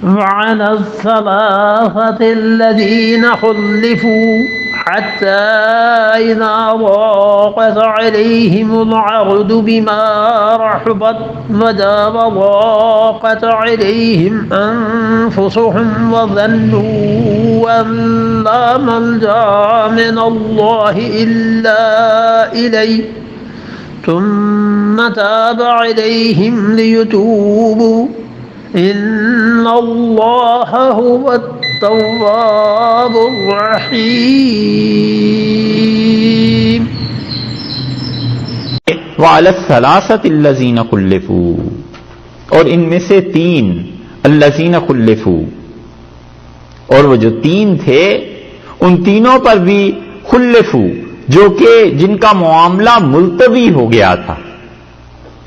وعلى الثلاثة الذين خلفوا حتى إذا ضاقت عليهم الأرض بما رحبت وضاقت عليهم أنفسهم وظنوا أن لا ملجأ من الله إلا إليه ثم تاب عليهم ليتوبوا إن الله هو التواب الرحيم. وعلى الثلاثة الذين خلفوا، اور ان میں سے تین الذين خلفوا، اور وہ جو تین تھے ان تینوں پر بھی خلفوا، جو کہ جن کا معاملہ ملتوی ہو گیا تھا.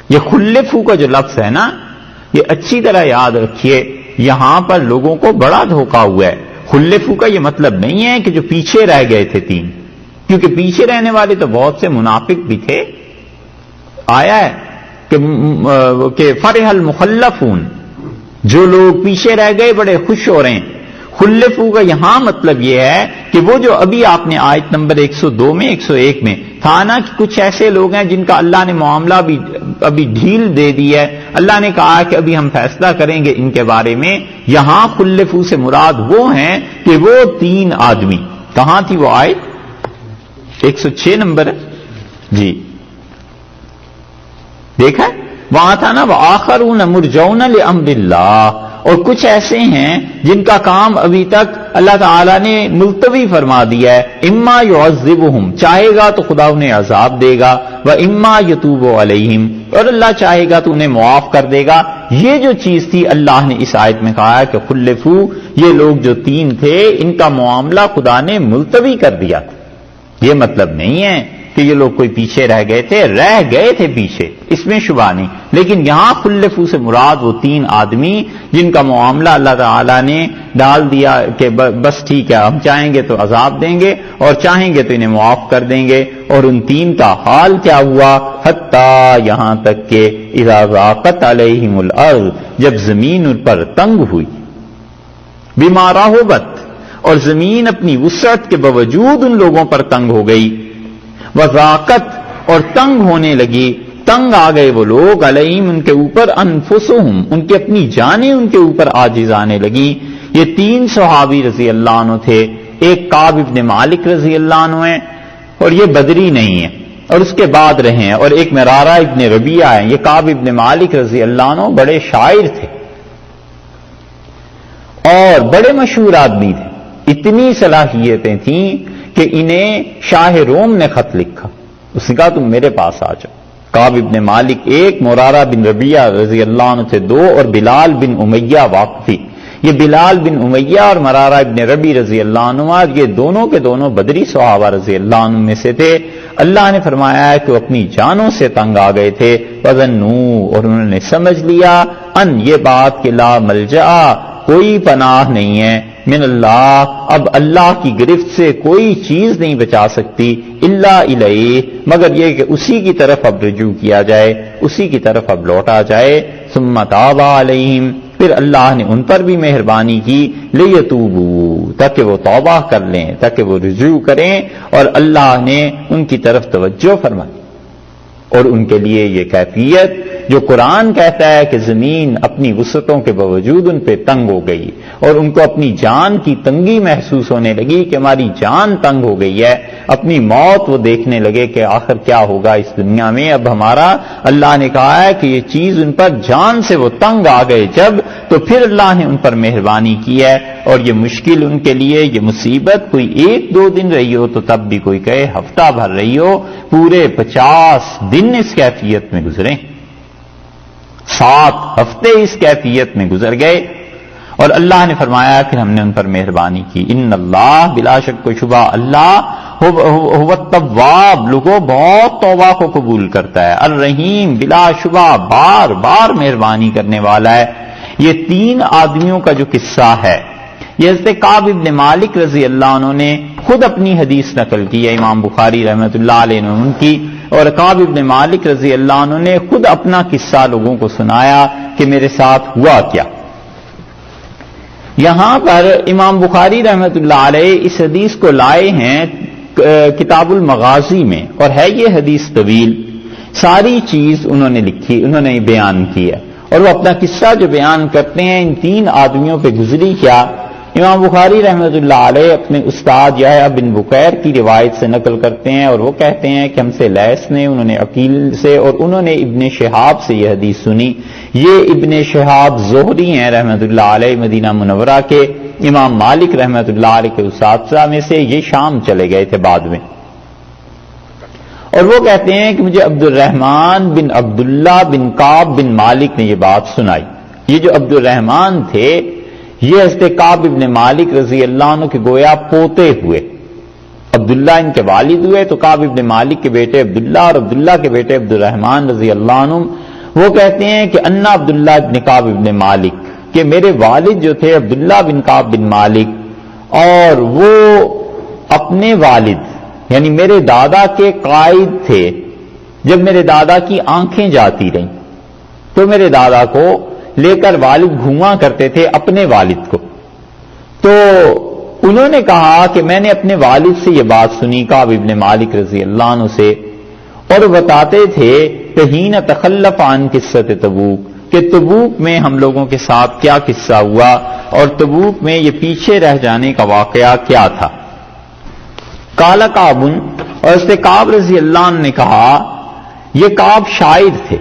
یہ خلفوا کا جو لفظ ہے نا، یہ اچھی طرح یاد رکھیے، یہاں پر لوگوں کو بڑا دھوکہ ہوا ہے. خلفوا کا یہ مطلب نہیں ہے کہ جو پیچھے رہ گئے تھے تین، کیونکہ پیچھے رہنے والے تو بہت سے منافق بھی تھے. آیا ہے کہ فرح المخلفون، جو لوگ پیچھے رہ گئے بڑے خوش ہو رہے ہیں. خلفوا کا یہاں مطلب یہ ہے کہ وہ جو ابھی آپ نے آیت نمبر 102 میں 101 میں تھا نا کہ کچھ ایسے لوگ ہیں جن کا اللہ نے معاملہ بھی ابھی ڈھیل دے دی ہے، اللہ نے کہا کہ ابھی ہم فیصلہ کریں گے ان کے بارے میں. یہاں خلفوا سے مراد وہ ہیں کہ وہ تین آدمی. کہاں تھی وہ آیت؟ 106 نمبر ہے جی، دیکھا وہاں تھا نا، وآخرون مرجون لأمر اللہ، اور کچھ ایسے ہیں جن کا کام ابھی تک اللہ تعالیٰ نے ملتوی فرما دیا ہے. اما یعذبہم، چاہے گا تو خدا انہیں عذاب دے گا، واما یتوب علیہم، اور اللہ چاہے گا تو انہیں معاف کر دے گا. یہ جو چیز تھی اللہ نے اس آیت میں کہا ہے کہ خلفوا، یہ لوگ جو تین تھے ان کا معاملہ خدا نے ملتوی کر دیا. یہ مطلب نہیں ہے کہ یہ لوگ کوئی پیچھے رہ گئے تھے، رہ گئے تھے پیچھے، اس میں شبہ نہیں. لیکن یہاں خلفوا سے مراد وہ تین آدمی جن کا معاملہ اللہ تعالیٰ نے ڈال دیا کہ بس ٹھیک ہے، ہم چاہیں گے تو عذاب دیں گے اور چاہیں گے تو انہیں معاف کر دیں گے. اور ان تین کا حال کیا ہوا؟ حتیٰ، یہاں تک کہ اذا ضاقت علیہم الارض، جب زمین ان پر تنگ ہوئی، بما رحبت، اور زمین اپنی وسعت کے باوجود ان لوگوں پر تنگ ہو گئی، وضاقت، اور تنگ ہونے لگی، تنگ آ گئے وہ لوگ، علیہم، ان کے اوپر، انفسہم، ان کی اپنی جانیں ان کے اوپر عاجز آنے لگی. یہ تین صحابی رضی اللہ عنہ تھے، ایک کعب ابن مالک رضی اللہ عنہ ہیں، اور یہ بدری نہیں ہے اور اس کے بعد رہے ہیں، اور ایک مرارہ ابن ربیعہ ہیں. یہ کعب ابن مالک رضی اللہ عنہ بڑے شاعر تھے اور بڑے مشہور آدمی تھے. اتنی صلاحیتیں تھیں کہ انہیں شاہ روم نے خط لکھا، اس نے کہا تم میرے پاس آ جاؤ. کعب ابن مالک ایک، مرارہ بن ربیعہ رضی اللہ عنہ تھے دو، اور بلال بن امیہ واقفی. یہ بلال بن امیہ اور مرارہ ابن ربی رضی اللہ عنہ، یہ دونوں کے دونوں بدری صحابہ رضی اللہ عنہ میں سے تھے. اللہ نے فرمایا ہے کہ وہ اپنی جانوں سے تنگ آ گئے تھے. وظنوا، اور انہوں نے سمجھ لیا، ان، یہ بات کہ لا ملجأ، کوئی پناہ نہیں ہے، من اللہ، اب اللہ کی گرفت سے کوئی چیز نہیں بچا سکتی، الا الیہ، مگر یہ کہ اسی کی طرف اب رجوع کیا جائے، اسی کی طرف اب لوٹا جائے. ثم تاب علیہم، پھر اللہ نے ان پر بھی مہربانی کی، لیتوبوا، تاکہ وہ توبہ کر لیں، تاکہ وہ رجوع کریں، اور اللہ نے ان کی طرف توجہ فرمائی. اور ان کے لیے یہ کیفیت جو قرآن کہتا ہے کہ زمین اپنی وسعتوں کے باوجود ان پہ تنگ ہو گئی اور ان کو اپنی جان کی تنگی محسوس ہونے لگی کہ ہماری جان تنگ ہو گئی ہے، اپنی موت وہ دیکھنے لگے کہ آخر کیا ہوگا اس دنیا میں اب ہمارا. اللہ نے کہا ہے کہ یہ چیز ان پر جان سے وہ تنگ آ گئے جب، تو پھر اللہ نے ان پر مہربانی کی ہے. اور یہ مشکل ان کے لیے، یہ مصیبت کوئی 1-2 دن رہی ہو تو تب بھی کوئی کہے ہفتہ بھر رہی ہو، پورے 50 دن اس کیفیت میں گزرے، 7 ہفتے اس کیفیت میں گزر گئے. اور اللہ نے فرمایا کہ ہم نے ان پر مہربانی کی. ان اللہ، بلا شک و شبہ اللہ، هو التواب، لوگوں بہت توبہ کو قبول کرتا ہے، الرحیم، بلا شبہ بار بار مہربانی کرنے والا ہے. یہ 3 آدمیوں کا جو قصہ ہے، یہ حضرت کعب ابن مالک رضی اللہ عنہ نے خود اپنی حدیث نقل کی ہے، امام بخاری رحمۃ اللہ علیہ نے ان کی، اور کعب ابن مالک رضی اللہ عنہ نے خود اپنا قصہ لوگوں کو سنایا کہ میرے ساتھ ہوا کیا. یہاں پر امام بخاری رحمۃ اللہ علیہ اس حدیث کو لائے ہیں کتاب المغازی میں، اور ہے یہ حدیث طویل، ساری چیز انہوں نے لکھی، انہوں نے بیان کی ہے، اور وہ اپنا قصہ جو بیان کرتے ہیں ان تین آدمیوں پہ گزری کیا، امام بخاری رحمۃ اللہ علیہ اپنے استاد یحییٰ بن بکیر کی روایت سے نقل کرتے ہیں، اور وہ کہتے ہیں کہ ہم سے لیث نے، انہوں نے عقیل سے، اور انہوں نے ابن شہاب سے یہ حدیث سنی۔ یہ ابن شہاب زہری ہیں رحمۃ اللہ علیہ، مدینہ منورہ کے، امام مالک رحمۃ اللہ علیہ کے اساتذہ میں سے، یہ شام چلے گئے تھے بعد میں، اور وہ کہتے ہیں کہ مجھے عبد الرحمن بن عبداللہ بن کعب بن مالک نے یہ بات سنائی۔ یہ جو عبد الرحمن تھے یہ حضرت کعب ابن مالک رضی اللہ عنہ کے گویا پوتے ہوئے، عبداللہ ان کے والد ہوئے، تو کعب ابن مالک کے بیٹے عبداللہ اور عبداللہ کے بیٹے عبد الرحمن رضی اللہ عنہ، وہ کہتے ہیں کہ انا عبداللہ ابن کعب ابن مالک، کہ میرے والد جو تھے عبداللہ بن کعب بن مالک، اور وہ اپنے والد یعنی میرے دادا کے قائد تھے۔ جب میرے دادا کی آنکھیں جاتی رہیں تو میرے دادا کو لے کر والد گھوما کرتے تھے اپنے والد کو، تو انہوں نے کہا کہ میں نے اپنے والد سے یہ بات سنی، کعب ابن مالک رضی اللہ عنہ سے، اور بتاتے تھے کہ حین تخلف عن قصۃ تبوک، کہ تبوک میں ہم لوگوں کے ساتھ کیا قصہ ہوا، اور تبوک میں یہ پیچھے رہ جانے کا واقعہ کیا تھا۔ قال کعب، اور اس نے کعب رضی اللہ عنہ نے کہا، یہ کعب شاعر تھے،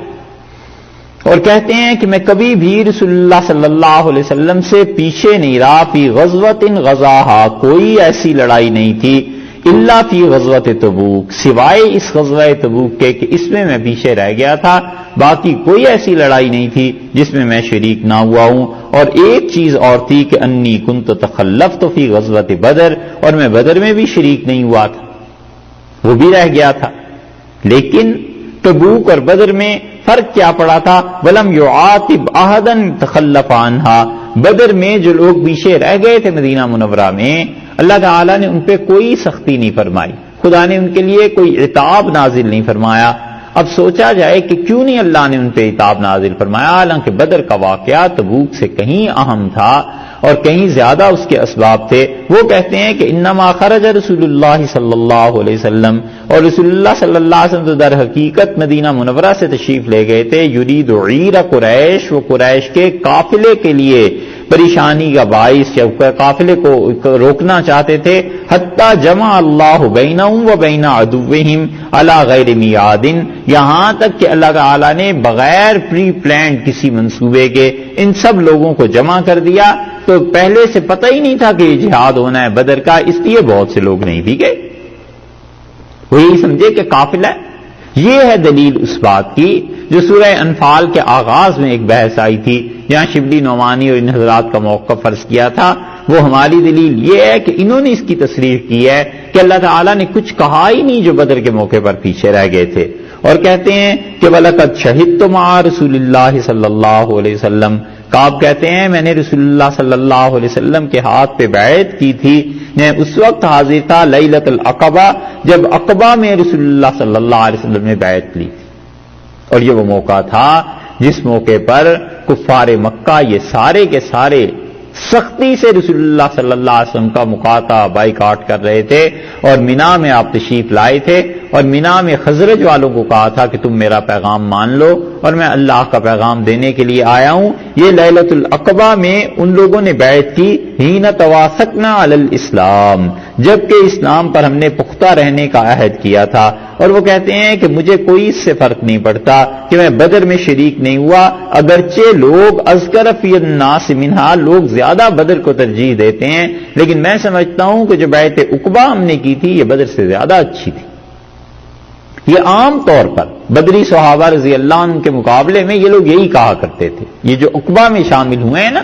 اور کہتے ہیں کہ میں کبھی بھی رسول اللہ صلی اللہ علیہ وسلم سے پیچھے نہیں رہا، فی غزوۃ غزاہا، کوئی ایسی لڑائی نہیں تھی، الا فی غزوۃ تبوک، سوائے اس غزوہ تبوک کے کہ اس میں پیچھے رہ گیا تھا، باقی کوئی ایسی لڑائی نہیں تھی جس میں میں شریک نہ ہوا ہوں۔ اور ایک چیز اور تھی کہ انی کنت تخلفت فی غزوۃ بدر، اور میں بدر میں بھی شریک نہیں ہوا تھا، وہ بھی رہ گیا تھا۔ لیکن تبوک اور بدر میں فرق کیا پڑا تھا؟ ولم یعاتب احدا تخلف عنہا، بدر میں جو لوگ پیچھے رہ گئے تھے مدینہ منورہ میں، اللہ تعالیٰ نے ان پہ کوئی سختی نہیں فرمائی، خدا نے ان کے لیے کوئی عتاب نازل نہیں فرمایا۔ اب سوچا جائے کہ کیوں نہیں اللہ نے ان پہ عتاب نازل فرمایا، حالانکہ بدر کا واقعہ تبوک سے کہیں اہم تھا اور کہیں زیادہ اس کے اسباب تھے۔ وہ کہتے ہیں کہ انما خرج رسول اللہ صلی اللہ علیہ وسلم، اور رسول اللہ صلی اللہ علیہ وسلم تو در حقیقت مدینہ منورہ سے تشریف لے گئے تھے، یرید عیر قریش، وہ قریش کے قافلے کے لیے پریشانی کا باعث یا قافلے کو روکنا چاہتے تھے، حتی جمع اللہ بینہم و بین عدوہم علی غیر میعاد، یہاں تک کہ اللہ تعالی نے بغیر پری پلانڈ کسی منصوبے کے ان سب لوگوں کو جمع کر دیا۔ تو پہلے سے پتہ ہی نہیں تھا کہ یہ جہاد ہونا ہے بدر کا، اس لیے بہت سے لوگ نہیں بھی گئے، وہی سمجھے کہ قافلہ ہے۔ یہ ہے دلیل اس بات کی جو سورہ انفال کے آغاز میں ایک بحث آئی تھی، جہاں شبلی نعمانی اور ان حضرات کا موقف فرض کیا تھا، وہ ہماری دلیل یہ ہے کہ انہوں نے اس کی تصریح کی ہے کہ اللہ تعالیٰ نے کچھ کہا ہی نہیں جو بدر کے موقع پر پیچھے رہ گئے تھے، اور کہتے ہیں کہ وَلَقَدْ شَهِدْتُ مَعَ رَسُولِ اللَّهِ صلی اللہ علیہ وسلم، کعب کہتے ہیں میں نے رسول اللہ صلی اللہ علیہ وسلم کے ہاتھ پہ بیعت کی تھی، میں اس وقت حاضر تھا لیلۃ العقبہ، جب عقبہ میں رسول اللہ صلی اللہ علیہ وسلم نے بیعت لی تھی، اور یہ وہ موقع تھا جس موقع پر کفار مکہ یہ سارے کے سارے سختی سے رسول اللہ صلی اللہ علیہ وسلم کا مقاطع بائیکاٹ کر رہے تھے، اور مینا میں آپ تشریف لائے تھے، اور مینا میں خزرج والوں کو کہا تھا کہ تم میرا پیغام مان لو اور میں اللہ کا پیغام دینے کے لیے آیا ہوں۔ یہ لیلۃ العقبہ میں ان لوگوں نے بیعت کی، حین تواثقنا علی الاسلام، جبکہ اسلام پر ہم نے پختہ رہنے کا عہد کیا تھا، اور وہ کہتے ہیں کہ مجھے کوئی اس سے فرق نہیں پڑتا کہ میں بدر میں شریک نہیں ہوا، اگرچہ لوگ اذکر فی الناس منہا، لوگ زیادہ بدر کو ترجیح دیتے ہیں، لیکن میں سمجھتا ہوں کہ جو بیعت عقبہ ہم نے کی تھی یہ بدر سے زیادہ اچھی تھی۔ یہ عام طور پر بدری صحابہ رضی اللہ عنہ کے مقابلے میں یہ لوگ یہی کہا کرتے تھے، یہ جو عقبہ میں شامل ہوئے ہیں نا،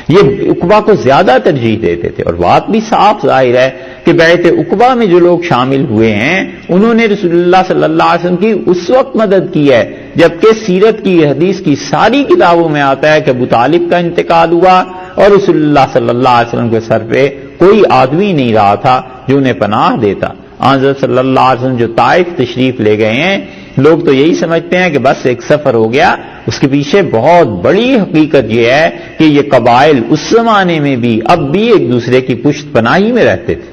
یہ عقبہ کو زیادہ ترجیح دیتے تھے، اور بات بھی صاف ظاہر ہے کہ بیعت عقبہ میں جو لوگ شامل ہوئے ہیں انہوں نے رسول اللہ صلی اللہ علیہ وسلم کی اس وقت مدد کی ہے جبکہ سیرت کی حدیث کی ساری کتابوں میں آتا ہے کہ ابو طالب کا انتقال ہوا اور رسول اللہ صلی اللہ علیہ وسلم کے سر پہ کوئی آدمی نہیں رہا تھا جو انہیں پناہ دیتا۔ حضرت صلی اللہ علیہ وسلم جو طائف تشریف لے گئے ہیں، لوگ تو یہی سمجھتے ہیں کہ بس ایک سفر ہو گیا، اس کے پیچھے بہت بڑی حقیقت یہ ہے کہ یہ قبائل اس زمانے میں بھی اب بھی ایک دوسرے کی پشت پناہی میں رہتے تھے.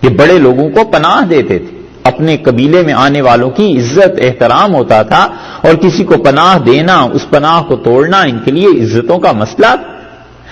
یہ بڑے لوگوں کو پناہ دیتے تھے. اپنے قبیلے میں آنے والوں کی عزت احترام ہوتا تھا، اور کسی کو پناہ دینا، اس پناہ کو توڑنا ان کے لیے عزتوں کا مسئلہ تھا.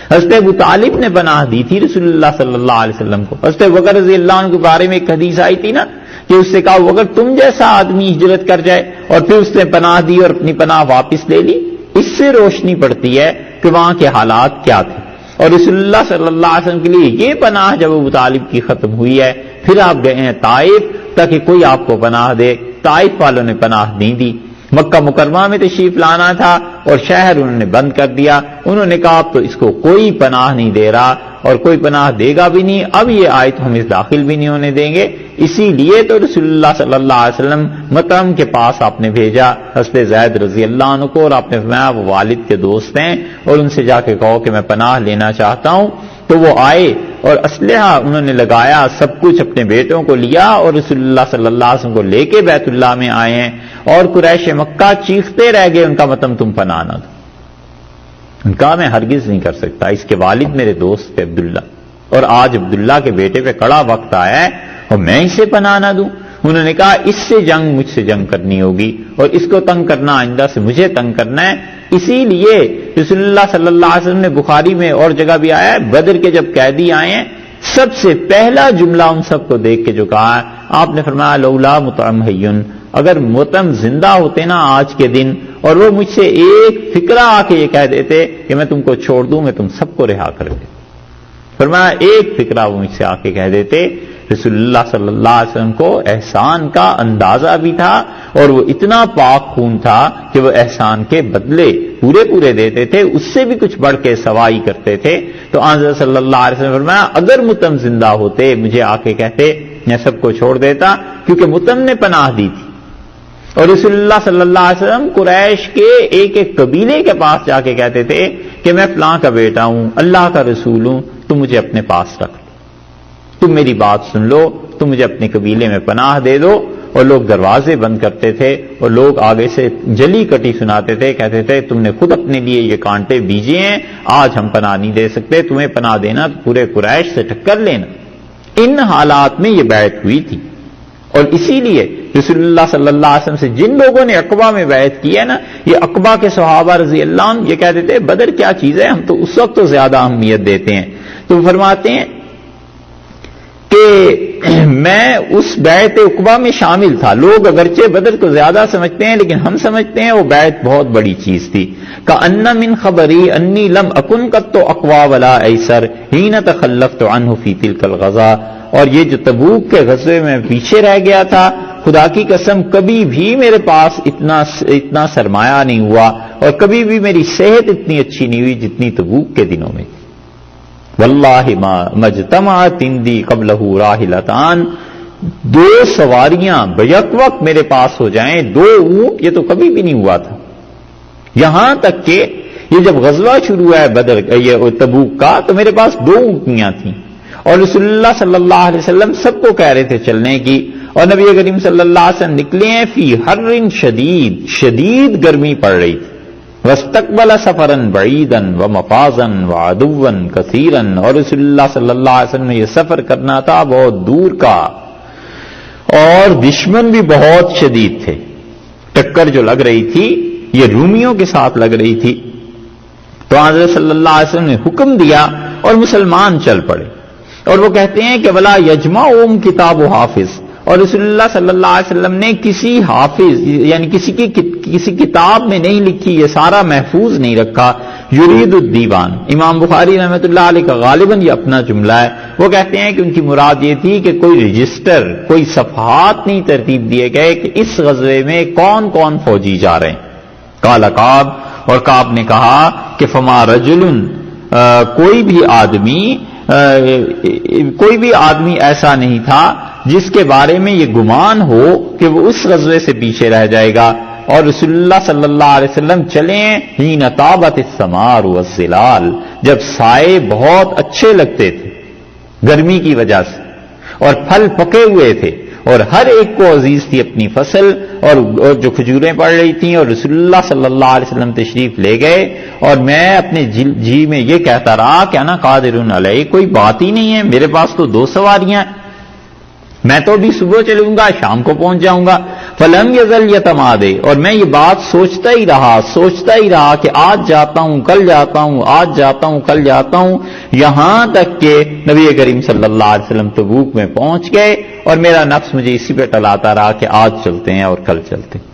حضرت ابو طالب نے پناہ دی تھی رسول اللہ صلی اللہ علیہ وسلم کو. حضرت بکر رضی اللہ عنہ کے بارے میں ایک حدیث آئی تھی نا کہ اس سے کہا اگر تم جیسا آدمی ہجرت کر جائے، اور پھر اس نے پناہ دی اور اپنی پناہ واپس لے لی. اس سے روشنی پڑتی ہے کہ وہاں کے حالات کیا تھے. اور رسول اللہ صلی اللہ علیہ وسلم کے لیے یہ پناہ جب ابو طالب کی ختم ہوئی ہے، پھر آپ گئے ہیں طائف تاکہ کوئی آپ کو پناہ دے. طائف والوں نے پناہ نہیں دی. مکہ مکرمہ میں تشریف لانا تھا اور شہر انہوں نے بند کر دیا. انہوں نے کہا اب تو اس کو کوئی پناہ نہیں دے رہا اور کوئی پناہ دے گا بھی نہیں، اب یہ آیت ہم اس داخل بھی نہیں ہونے دیں گے. اسی لیے تو رسول اللہ صلی اللہ علیہ وسلم مطعم کے پاس آپ نے بھیجا حضرت زید رضی اللہ عنہ کو، اور آپ نے فرمایا وہ والد کے دوست ہیں اور ان سے جا کے کہو کہ میں پناہ لینا چاہتا ہوں. تو وہ آئے اور اسلحہ انہوں نے لگایا، سب کچھ اپنے بیٹوں کو لیا اور رسول اللہ صلی اللہ علیہ وسلم کو لے کے بیت اللہ میں آئے ہیں. اور قریش مکہ چیختے رہ گئے ان کا مطلب تم پناہ نہ دو. ان کا میں ہرگز نہیں کر سکتا، اس کے والد میرے دوست تھے عبداللہ، اور آج عبداللہ کے بیٹے پہ کڑا وقت آیا ہے اور میں اسے پناہ نہ دوں. انہوں نے کہا اس سے جنگ مجھ سے جنگ کرنی ہوگی، اور اس کو تنگ کرنا آئندہ سے مجھے تنگ کرنا ہے. اسی لیے رسول اللہ صلی اللہ علیہ وسلم نے بخاری میں اور جگہ بھی آیا ہے، بدر کے جب قیدی آئے ہیں سب سے پہلا جملہ ان سب کو دیکھ کے جو کہا ہے آپ نے فرمایا لولا مطعم حیٌ، اگر مطعم زندہ ہوتے نا آج کے دن اور وہ مجھ سے ایک فکرہ آ کے یہ کہہ دیتے کہ میں تم کو چھوڑ دوں، میں تم سب کو رہا کر دوں. فرمایا ایک فکرہ وہ مجھ سے آ کے کہہ دیتے. رسول اللہ صلی اللہ علیہ وسلم کو احسان کا اندازہ بھی تھا، اور وہ اتنا پاک خون تھا کہ وہ احسان کے بدلے پورے پورے دیتے تھے، اس سے بھی کچھ بڑھ کے سوائی کرتے تھے. تو حضرت صلی اللہ علیہ وسلم نے فرمایا اگر مطعم زندہ ہوتے مجھے آ کے کہتے میں سب کو چھوڑ دیتا، کیونکہ مطعم نے پناہ دی تھی. اور رسول اللہ صلی اللہ علیہ وسلم قریش کے ایک ایک قبیلے کے پاس جا کے کہتے تھے کہ میں فلاں کا بیٹا ہوں، اللہ کا رسول ہوں، تم مجھے اپنے پاس رکھ لو، تم میری بات سن لو، تم مجھے اپنے قبیلے میں پناہ دے دو. اور لوگ دروازے بند کرتے تھے اور لوگ آگے سے جلی کٹی سناتے تھے، کہتے تھے تم نے خود اپنے لیے یہ کانٹے بیجے ہیں، آج ہم پناہ نہیں دے سکتے، تمہیں پناہ دینا تو پورے قریش سے ٹکر لینا. ان حالات میں یہ بیعت ہوئی تھی. اور اسی لیے رسول اللہ صلی اللہ علیہ وسلم سے جن لوگوں نے عقبہ میں بیعت کی ہے نا، یہ عقبہ کے صحابہ رضی اللہ عنہ یہ کہتے تھے بدر کیا چیز ہے، ہم تو اس وقت تو زیادہ اہمیت دیتے ہیں. تو فرماتے ہیں کہ میں اس بیعت عقبہ میں شامل تھا. لوگ اگرچہ بدر کو زیادہ سمجھتے ہیں لیکن ہم سمجھتے ہیں وہ بیعت بہت بڑی چیز تھی. کأن من خبری انی لم اکن قط اقوی ولا ایسر حین تخلفت عنہ فی تلک الغزا. اور یہ جو تبوک کے غزوے میں پیچھے رہ گیا تھا، خدا کی قسم کبھی بھی میرے پاس اتنا سرمایہ نہیں ہوا اور کبھی بھی میری صحت اتنی اچھی نہیں ہوئی جتنی تبوک کے دنوں میں. واللہ ما مجتمعت عندی قبلہ راحلتان، دو سواریاں بیک وقت میرے پاس ہو جائیں، دو اونٹ، یہ تو کبھی بھی نہیں ہوا تھا. یہاں تک کہ یہ جب غزوہ شروع ہوا ہے بدر یہ تبوک کا تو میرے پاس دو اونٹنیاں تھیں، اور رسول اللہ صلی اللہ علیہ وسلم سب کو کہہ رہے تھے چلنے کی، اور نبی کریم صلی اللہ علیہ وسلم نکلے ہیں فی حر شدید گرمی پڑ رہی تھی. واستقبل سفرا بعیدا ومفازا وعدوا کثیرا، اور رسول اللہ صلی اللہ علیہ وسلم نے یہ سفر کرنا تھا بہت دور کا، اور دشمن بھی بہت شدید تھے. ٹکر جو لگ رہی تھی یہ رومیوں کے ساتھ لگ رہی تھی. تو حضرت صلی اللہ علیہ وسلم نے حکم دیا اور مسلمان چل پڑے. اور وہ کہتے ہیں کہ ولا یجمعهم کتاب و حافظ، اور رسول اللہ صلی اللہ علیہ وسلم نے کسی حافظ یعنی کسی کتاب میں نہیں لکھی، یہ سارا محفوظ نہیں رکھا. یرید الدیوان، امام بخاری رحمۃ اللہ علیہ کا غالباً یہ اپنا جملہ ہے. وہ کہتے ہیں کہ ان کی مراد یہ تھی کہ کوئی رجسٹر، کوئی صفحات نہیں ترتیب دیے گئے کہ اس غزوے میں کون کون فوجی جا رہے ہیں. قال کعب، اور کعب نے کہا کہ فما رجل، کوئی بھی آدمی ایسا نہیں تھا جس کے بارے میں یہ گمان ہو کہ وہ اس غزوے سے پیچھے رہ جائے گا. اور رسول اللہ صلی اللہ علیہ وسلم چلیں حین طابت الثمار والظلال، جب سائے بہت اچھے لگتے تھے گرمی کی وجہ سے، اور پھل پکے ہوئے تھے، اور ہر ایک کو عزیز تھی اپنی فصل، اور جو کھجوریں پڑ رہی تھیں، اور رسول اللہ صلی اللہ علیہ وسلم تشریف لے گئے، اور میں اپنے جی میں یہ کہتا رہا کہ انا قادر علیہ، کوئی بات ہی نہیں ہے، میرے پاس تو 2 سواریاں ہیں، میں تو بھی صبح چلوں گا، شام کو پہنچ جاؤں گا۔ فلم یزل یتمادے، اور میں یہ بات سوچتا ہی رہا کہ آج جاتا ہوں، کل جاتا ہوں، آج جاتا ہوں، کل جاتا ہوں، یہاں تک کہ نبی کریم صلی اللہ علیہ وسلم تبوک میں پہنچ گئے، اور میرا نفس مجھے اسی پہ ٹلاتا رہا کہ آج چلتے ہیں اور کل چلتے ہیں۔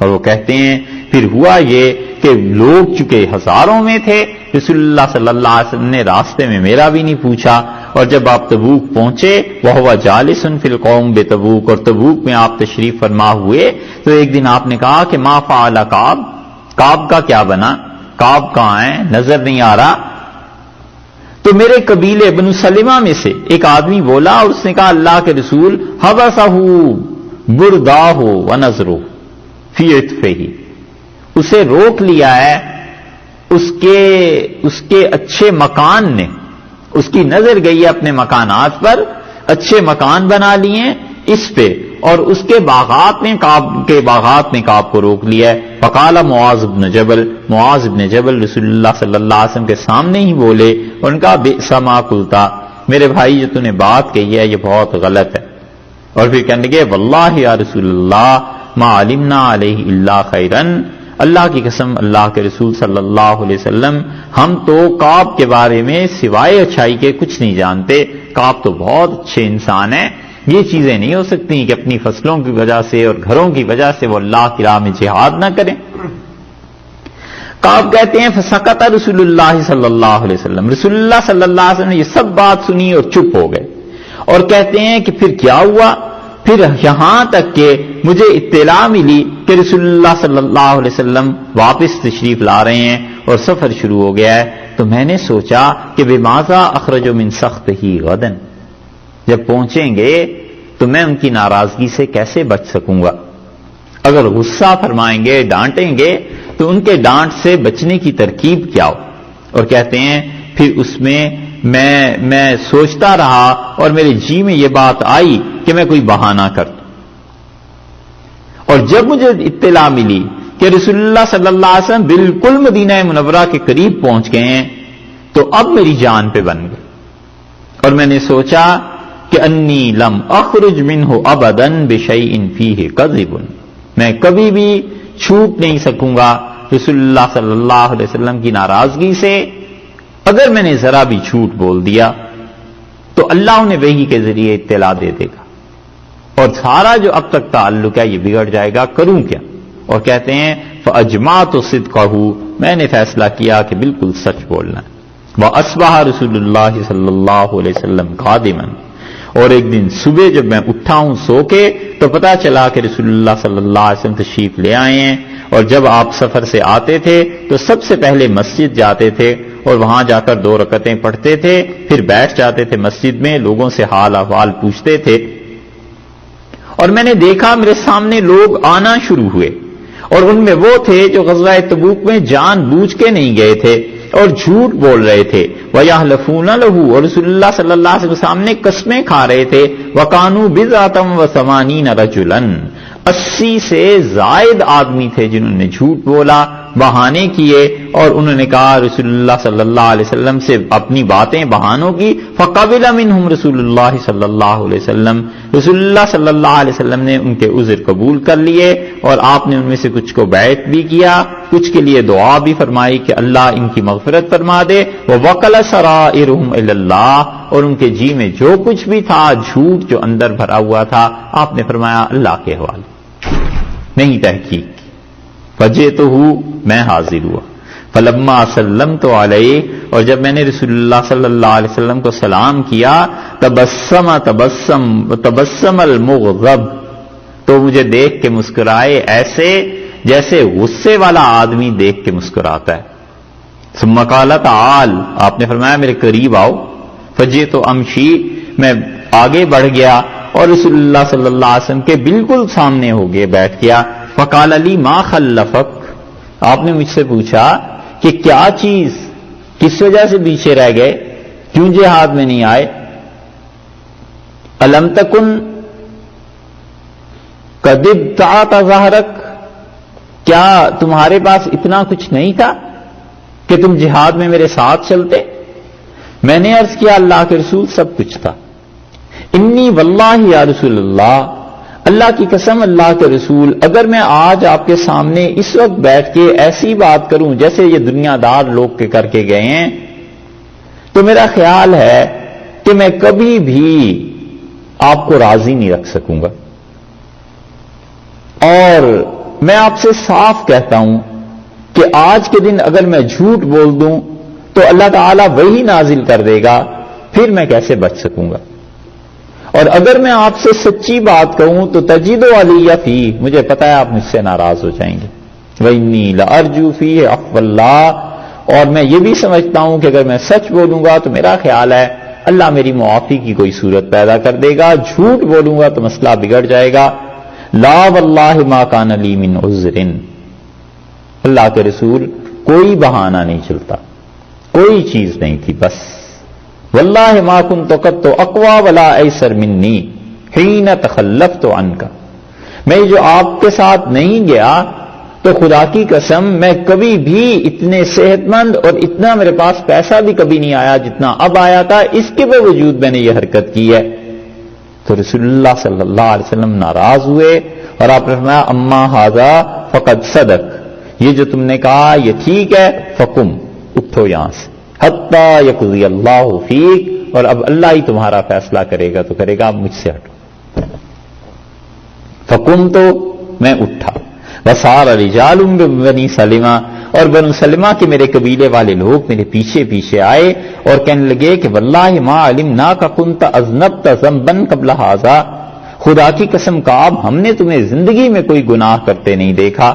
اور وہ کہتے ہیں پھر ہوا یہ کہ لوگ چونکہ ہزاروں میں تھے، رسول اللہ صلی اللہ علیہ وسلم نے راستے میں میرا بھی نہیں پوچھا، اور جب آپ تبوک پہنچے وَهُوَ جَالِسٌ فِي الْقَوْمِ بِتَبُوک، اور تبوک میں آپ تشریف فرما ہوئے، تو ایک دن آپ نے کہا کہ ما فعل کعب کا کیا بنا، کعب کہاں ہے، نظر نہیں آ رہا۔ تو میرے قبیلے بنو سلمہ میں سے ایک آدمی بولا، اور اس نے کہا اللہ کے رسول حبسہ برداہ ونظرہ فی عطفہ، اسے روک لیا ہے اس کے اچھے مکان نے، اس کی نظر گئی ہے اپنے مکانات پر، اچھے مکان بنا لیے اس پہ، اور اس کے باغات نے کعب کو روک لیا ہے۔ فقال معاذ بن جبل رسول اللہ صلی اللہ علیہ وسلم کے سامنے ہی بولے، اور ان کا بئس ما قلتا، میرے بھائی جو تو نے بات کہی ہے یہ بہت غلط ہے۔ اور پھر کہنے لگے واللہ یا رسول اللہ ما علمنا علیہ الا خیرن، اللہ کی قسم اللہ کے رسول صلی اللہ علیہ وسلم، ہم تو کعب کے بارے میں سوائے اچھائی کے کچھ نہیں جانتے، کعب تو بہت اچھے انسان ہیں، یہ چیزیں نہیں ہو سکتی کہ اپنی فصلوں کی وجہ سے اور گھروں کی وجہ سے وہ اللہ کی راہ میں جہاد نہ کریں۔ کعب کہتے ہیں فسکت رسول اللہ صلی اللہ علیہ وسلم، رسول اللہ صلی اللہ علیہ وسلم نے یہ سب بات سنی اور چپ ہو گئے، اور کہتے ہیں کہ پھر کیا ہوا، پھر یہاں تک کہ مجھے اطلاع ملی کہ رسول اللہ صلی اللہ علیہ وسلم واپس تشریف لا رہے ہیں اور سفر شروع ہو گیا ہے، تو میں نے سوچا کہ بماذا اخرج من سخطہ غدا، جب پہنچیں گے تو میں ان کی ناراضگی سے کیسے بچ سکوں گا، اگر غصہ فرمائیں گے، ڈانٹیں گے، تو ان کے ڈانٹ سے بچنے کی ترکیب کیا ہو۔ اور کہتے ہیں پھر اس میں میں سوچتا رہا، اور میرے جی میں یہ بات آئی کہ میں کوئی بہانہ کر دوں، اور جب مجھے اطلاع ملی کہ رسول اللہ صلی اللہ علیہ وسلم بالکل مدینہ منورہ کے قریب پہنچ گئے ہیں، تو اب میری جان پہ بن گئی، اور میں نے سوچا کہ انی لم اخرج منہ ابدا بشیء فیہ کذب، میں کبھی بھی چھوٹ نہیں سکوں گا رسول اللہ صلی اللہ علیہ وسلم کی ناراضگی سے، اگر میں نے ذرا بھی جھوٹ بول دیا تو اللہ انہیں وحی کے ذریعے اطلاع دے دے گا، اور سارا جو اب تک تعلق ہے یہ بگڑ جائے گا، کروں کیا۔ اور کہتے ہیں فاجمعت صدقہ، میں نے فیصلہ کیا کہ بالکل سچ بولنا ہے۔ واصبح رسول اللہ صلی اللہ علیہ وسلم قادما، اور ایک دن صبح جب میں اٹھا ہوں سو کے تو پتا چلا کہ رسول اللہ صلی اللہ علیہ وسلم تشریف لے آئے ہیں، اور جب آپ سفر سے آتے تھے تو سب سے پہلے مسجد جاتے تھے، اور وہاں جا کر 2 رکعتیں پڑھتے تھے، پھر بیٹھ جاتے تھے مسجد میں، لوگوں سے حال احوال پوچھتے تھے، اور میں نے دیکھا میرے سامنے لوگ آنا شروع ہوئے، اور ان میں وہ تھے جو غزوہ تبوک میں جان بوجھ کے نہیں گئے تھے اور جھوٹ بول رہے تھے، وَيَحْلَفُونَ لَهُ، اور رسول اللہ صلی اللہ علیہ وسلم کے سامنے قسمیں کھا رہے تھے، وَكَانُوا بِضْعَةً وَثَمَانِينَ رَجُلًا، 80 سے زائد آدمی تھے جنہوں نے جھوٹ بولا، بہانے کیے، اور انہوں نے کہا رسول اللہ صلی اللہ علیہ وسلم سے اپنی باتیں بہانوں کی، فَقَبِلَ مِنْهُمْ رسول اللہ صلی اللہ علیہ وسلم، رسول اللہ صلی اللہ علیہ وسلم نے ان کے عذر قبول کر لیے، اور آپ نے ان میں سے کچھ کو بیعت بھی کیا، کچھ کے لیے دعا بھی فرمائی کہ اللہ ان کی مغفرت فرما دے، وَوَقَلَ سَرَائِرُهُمْ إِلَى اللَّهِ، اور ان کے جی میں جو کچھ بھی تھا جھوٹ جو اندر بھرا ہوا تھا، آپ نے فرمایا اللہ کے حوالے، نہیں تحقیق کی۔ فَجِئْتُهُ، میں حاضر ہوا، فلما سلمت علیہ، اور جب میں نے رسول اللہ صلی اللہ علیہ وسلم کو سلام کیا، تبسم المغضب، تو مجھے دیکھ کے مسکرائے ایسے جیسے غصے والا آدمی دیکھ کے مسکراتا ہے۔ ثم قال تعال، آپ نے فرمایا میرے قریب آؤ، فجئت امشی، میں آگے بڑھ گیا اور رسول اللہ صلی اللہ علیہ وسلم کے بالکل سامنے ہو گئے، بیٹھ گیا۔ فقال لی ما خلفک، آپ نے مجھ سے پوچھا کہ کیا چیز، کس وجہ سے پیچھے رہ گئے، کیوں جہاد میں نہیں آئے؟ قدب تعت ظہرک، کیا تمہارے پاس اتنا کچھ نہیں تھا کہ تم جہاد میں میرے ساتھ چلتے؟ میں نے عرض کیا اللہ کے رسول سب کچھ تھا۔ انی واللہ یا رسول اللہ، اللہ کی قسم اللہ کے رسول، اگر میں آج آپ کے سامنے اس وقت بیٹھ کے ایسی بات کروں جیسے یہ دنیا دار لوگ کے کر کے گئے ہیں، تو میرا خیال ہے کہ میں کبھی بھی آپ کو راضی نہیں رکھ سکوں گا، اور میں آپ سے صاف کہتا ہوں کہ آج کے دن اگر میں جھوٹ بول دوں تو اللہ تعالیٰ وہی نازل کر دے گا، پھر میں کیسے بچ سکوں گا؟ اور اگر میں آپ سے سچی بات کہوں تو تجد علی فی، مجھے پتا ہے آپ مجھ سے ناراض ہو جائیں گے، وَإِنِّي لَأَرْجُو فِيهِ عَفْوَ اللَّهِ، اور میں یہ بھی سمجھتا ہوں کہ اگر میں سچ بولوں گا تو میرا خیال ہے اللہ میری معافی کی کوئی صورت پیدا کر دے گا، جھوٹ بولوں گا تو مسئلہ بگڑ جائے گا۔ لا واللہ ما کان لی من عذر، اللہ کے رسول کوئی بہانہ نہیں چلتا، کوئی چیز نہیں تھی، بس واللہ ما کنت قط اقوى ولا ایسر منی حین تخلفت عنک، میں جو آپ کے ساتھ نہیں گیا تو خدا کی قسم میں کبھی بھی اتنے صحت مند اور اتنا میرے پاس پیسہ بھی کبھی نہیں آیا جتنا اب آیا تھا، اس کے باوجود میں نے یہ حرکت کی ہے۔ تو رسول اللہ صلی اللہ علیہ وسلم ناراض ہوئے اور آپ نے فرمایا اما ھذا فقد صدق، یہ جو تم نے کہا یہ ٹھیک ہے، فقم، اٹھو یہاں سے، حتی یقضی اللہ فیک، اور اب اللہ ہی تمہارا فیصلہ کرے گا تو کرے گا، اب مجھ سے ہٹو۔ فقم، تو میں اٹھا، وصار رجال بنی سلمہ، اور بنو سلمہ کے میرے قبیلے والے لوگ میرے پیچھے پیچھے آئے اور کہنے لگے کہ واللہ ما علمناک کنت اذنبت ذنبا قبل ھذا، خدا کی قسم کعب ہم نے تمہیں زندگی میں کوئی گناہ کرتے نہیں دیکھا،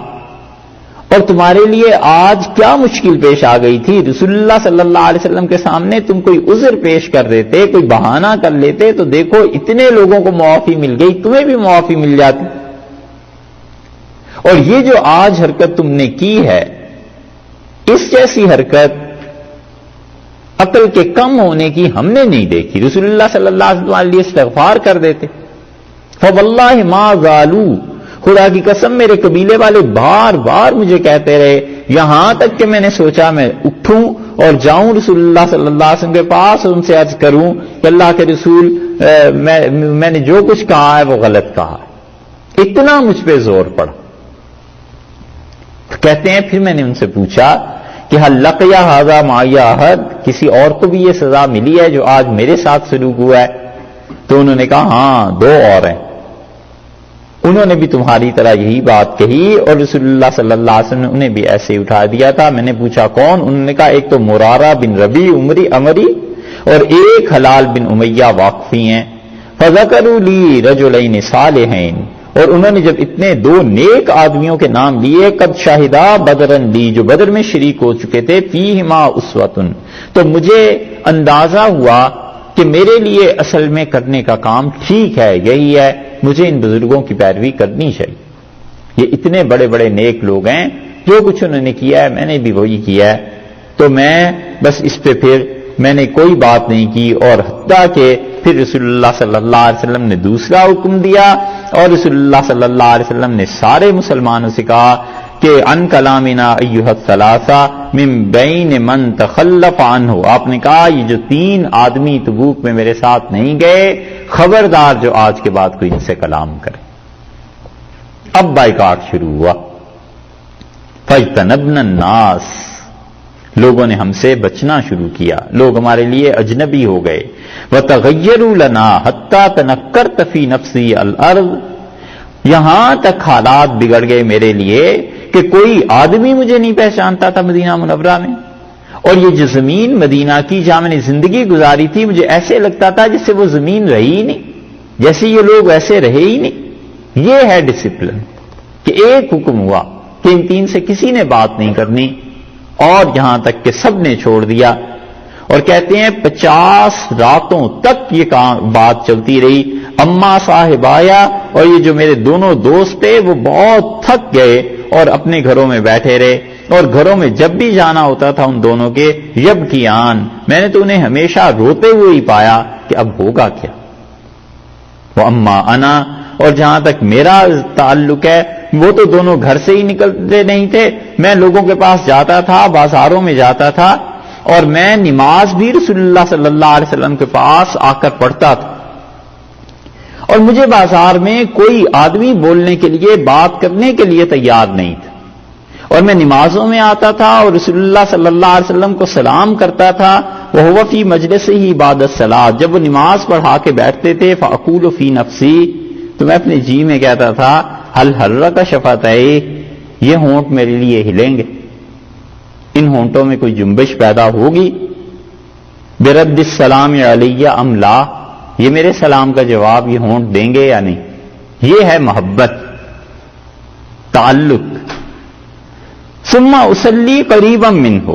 اور تمہارے لیے آج کیا مشکل پیش آ گئی تھی؟ رسول اللہ صلی اللہ علیہ وسلم کے سامنے تم کوئی عذر پیش کر دیتے، کوئی بہانہ کر لیتے تو دیکھو اتنے لوگوں کو معافی مل گئی، تمہیں بھی معافی مل جاتی۔ اور یہ جو آج حرکت تم نے کی ہے، اس جیسی حرکت عقل کے کم ہونے کی ہم نے نہیں دیکھی۔ رسول اللہ صلی اللہ علیہ وسلم علیہ استغفار کر دیتے، فواللہ ما زالوا، خدا کی قسم میرے قبیلے والے بار بار مجھے کہتے رہے، یہاں تک کہ میں نے سوچا میں اٹھوں اور جاؤں رسول اللہ صلی اللہ علیہ وسلم کے پاس اور ان سے عرض کروں کہ اللہ کے رسول میں نے جو کچھ کہا ہے وہ غلط کہا، اتنا مجھ پہ زور پڑا۔ کہتے ہیں پھر میں نے ان سے پوچھا کہ حل لقی ھذا معی احد، کسی اور کو بھی یہ سزا ملی ہے جو آج میرے ساتھ سلوک ہوا ہے؟ تو انہوں نے کہا ہاں، دو اور ہیں، انہوں نے بھی تمہاری طرح یہی بات کہی اور رسول اللہ صلی اللہ علیہ وسلم نے انہیں بھی ایسے ہی اٹھا دیا تھا۔ میں نے پوچھا کون؟ انہوں نے کہا ایک تو مرارہ بن ربی امری اور ایک حلال بن امیہ واقفی ہیں۔ فذکروا لی رجلین صالحین، اور انہوں نے جب اتنے دو نیک آدمیوں کے نام لیے، قد شاہدہ بدرن لی، جو بدر میں شریک ہو چکے تھے، فیہما اسوۃ، تو مجھے اندازہ ہوا کہ میرے لیے اصل میں کرنے کا کام ٹھیک ہے، یہی ہے، مجھے ان بزرگوں کی پیروی کرنی چاہیے۔ یہ اتنے بڑے بڑے نیک لوگ ہیں، جو کچھ انہوں نے کیا ہے میں نے بھی وہی کیا ہے، تو میں بس اس پہ پھر میں نے کوئی بات نہیں کی، اور حتیٰ کہ پھر رسول اللہ صلی اللہ علیہ وسلم نے دوسرا حکم دیا، اور رسول اللہ صلی اللہ علیہ وسلم نے سارے مسلمانوں سے کہا کہ ان کلامنا ایھا الثلاثہ من بین من تخلف عنہ، آپ نے کہا یہ جو تین آدمی تبوک میں میرے ساتھ نہیں گئے، خبردار جو آج کے بعد کوئی ان سے کلام کرے۔ اب بائیکاٹ شروع ہوا، فاجتنبنا الناس، لوگوں نے ہم سے بچنا شروع کیا، لوگ ہمارے لیے اجنبی ہو گئے۔ وتغیروا لنا حتی تنکرت فی نفسی الارض، یہاں تک حالات بگڑ گئے میرے لیے کہ کوئی آدمی مجھے نہیں پہچانتا تھا مدینہ منورہ میں، اور یہ جو زمین مدینہ کی جہاں میں نے زندگی گزاری تھی، مجھے ایسے لگتا تھا جس سے وہ زمین رہی ہی نہیں، جیسے یہ لوگ ایسے رہے ہی نہیں۔ یہ ہے ڈسپلن کہ ایک حکم ہوا کہ ان تین سے کسی نے بات نہیں کرنی، اور یہاں تک کہ سب نے چھوڑ دیا۔ اور کہتے ہیں 50 راتوں تک یہ بات چلتی رہی۔ اما صاحب آیا، اور یہ جو میرے دونوں دوست تھے وہ بہت تھک گئے اور اپنے گھروں میں بیٹھے رہے، اور گھروں میں جب بھی جانا ہوتا تھا ان دونوں کے یبکیان، میں نے تو انہیں ہمیشہ روتے ہوئے ہی پایا کہ اب ہوگا کیا۔ واما انا، اور جہاں تک میرا تعلق ہے وہ تو دونوں گھر سے ہی نکلتے نہیں تھے. میں لوگوں کے پاس جاتا تھا، بازاروں میں جاتا تھا، اور میں نماز بھی رسول اللہ صلی اللہ علیہ وسلم کے پاس آ کر پڑھتا تھا. اور مجھے بازار میں کوئی آدمی بولنے کے لیے، بات کرنے کے لیے تیار نہیں تھا، اور میں نمازوں میں آتا تھا اور رسول اللہ صلی اللہ علیہ وسلم کو سلام کرتا تھا. وَهُوَ فِي مَجْلِسِهِ بَعْدَ الصَّلَاةِ، جب وہ نماز پڑھا کے بیٹھتے تھے، فَأَقُولُ فِي نَفْسِي، تو میں اپنے جی میں کہتا تھا، هَلْ حَرَّكَ شَفَتَيْهِ، یہ ہونٹ میرے لیے ہلیں گے، ان ہونٹوں میں کوئی جنبش پیدا ہوگی. بِرَدِّ السَّلَامِ عَلَيَّ أَمْ لَا، یہ میرے سلام کا جواب یہ ہونٹ دیں گے یا نہیں. یہ ہے محبت، تعلق. ثم اصلی قریبا منہ،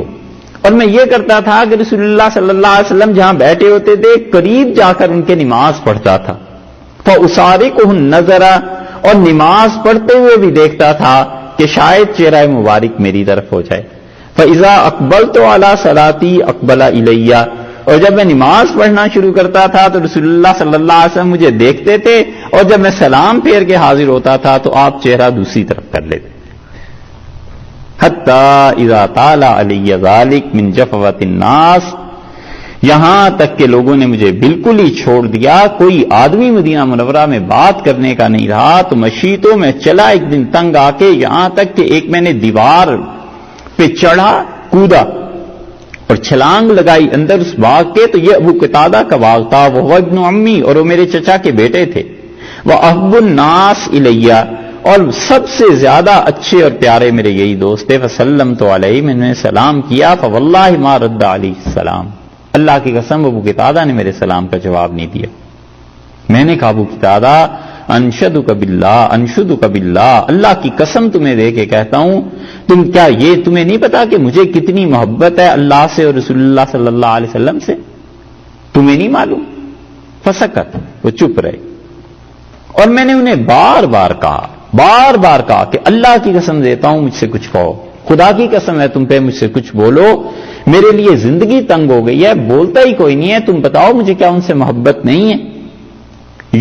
اور میں یہ کرتا تھا کہ رسول اللہ صلی اللہ علیہ وسلم جہاں بیٹھے ہوتے تھے قریب جا کر ان کے نماز پڑھتا تھا. فاسارقہ النظر، اور نماز پڑھتے ہوئے بھی دیکھتا تھا کہ شاید چہرہ مبارک میری طرف ہو جائے. فاذا اقبلت علی صلاتی اقبل الی، اور جب میں نماز پڑھنا شروع کرتا تھا تو رسول اللہ صلی اللہ علیہ وسلم مجھے دیکھتے تھے، اور جب میں سلام پھیر کے حاضر ہوتا تھا تو آپ چہرہ دوسری طرف کر لیتے. حتی اذا طال علی ذلک من جفوۃ الناس، یہاں تک کہ لوگوں نے مجھے بالکل ہی چھوڑ دیا، کوئی آدمی مدینہ منورہ میں بات کرنے کا نہیں رہا. تو مشیتوں میں چلا ایک دن تنگ آ کے، یہاں تک کہ ایک میں نے دیوار پہ چڑھا، کودا اور چھلانگ لگائی اندر اس باغ کے. تو یہ ابو قتادہ کا باغ تھا، وہ ابن عمی، اور وہ میرے چچا کے بیٹے تھے. وَأَحْبُ النَّاسِ إِلَيَّ، اور سب سے زیادہ اچھے اور پیارے میرے یہی دوست تھے. فَسَلَّمْتُ عَلَيْهِ، میں نے سلام کیا. فَوَاللَّهِ مَا رَدَّ عَلَيْهِ السَّلَامَ، اللہ کی قسم ابو قتادہ نے میرے سلام کا جواب نہیں دیا. میں نے کہا ابو قتادہ انشدک باللہ، انشدک باللہ، اللہ کی قسم تمہیں دے کے کہتا ہوں، تم کیا یہ تمہیں نہیں پتا کہ مجھے کتنی محبت ہے اللہ سے اور رسول اللہ صلی اللہ علیہ وسلم سے؟ تمہیں نہیں معلوم؟ فسکت، وہ چپ رہے. اور میں نے انہیں بار بار کہا کہ اللہ کی قسم دیتا ہوں مجھ سے کچھ کہو، خدا کی قسم ہے تم پہ مجھ سے کچھ بولو، میرے لیے زندگی تنگ ہو گئی ہے، بولتا ہی کوئی نہیں ہے، تم بتاؤ مجھے کیا ان سے محبت نہیں ہے؟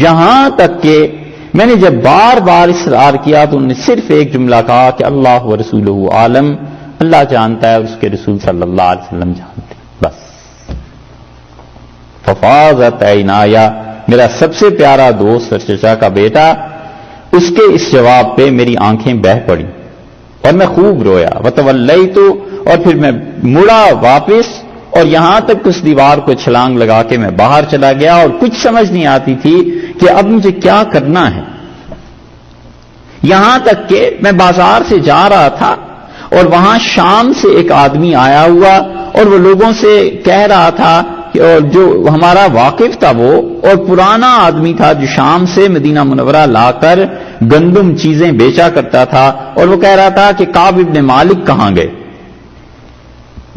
یہاں تک کہ میں نے جب بار بار اصرار کیا تو انہوں نے صرف ایک جملہ کہا کہ اللہ و رسولہ عالم، اللہ جانتا ہے اور اس کے رسول صلی اللہ علیہ وسلم جانتے، بس. ففاضت عینایا، میرا سب سے پیارا دوست اور چچا کا بیٹا، اس کے اس جواب پہ میری آنکھیں بہہ پڑی اور میں خوب رویا. وتولیت، اور پھر میں مڑا واپس، اور یہاں تک اس دیوار کو چھلانگ لگا کے میں باہر چلا گیا، اور کچھ سمجھ نہیں آتی تھی کہ اب مجھے کیا کرنا ہے. یہاں تک کہ میں بازار سے جا رہا تھا اور وہاں شام سے ایک آدمی آیا ہوا، اور وہ لوگوں سے کہہ رہا تھا کہ، اور جو ہمارا واقف تھا وہ، اور پرانا آدمی تھا جو شام سے مدینہ منورہ لا کر گندم چیزیں بیچا کرتا تھا، اور وہ کہہ رہا تھا کہ کعب ابن مالک کہاں گئے؟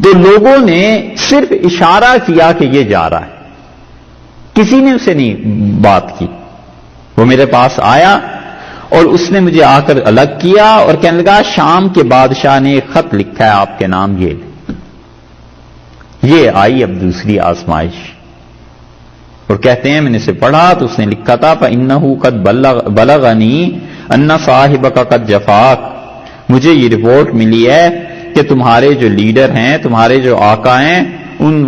تو لوگوں نے صرف اشارہ کیا کہ یہ جا رہا ہے، کسی نے اسے نہیں بات کی. وہ میرے پاس آیا اور اس نے مجھے آ کر الگ کیا اور کہنے لگا شام کے بادشاہ نے ایک خط لکھا ہے آپ کے نام، یہ آئی اب دوسری آزمائش. اور کہتے ہیں میں نے اسے پڑھا تو اس نے لکھا تھا فَإِنَّهُ قَدْ بَلَغَنِي أَنَّ صَاحِبَكَ قَدْ جَفَاكَ، مجھے یہ رپورٹ ملی ہے کہ تمہارے جو لیڈر ہیں، تمہارے جو آقا ہیں،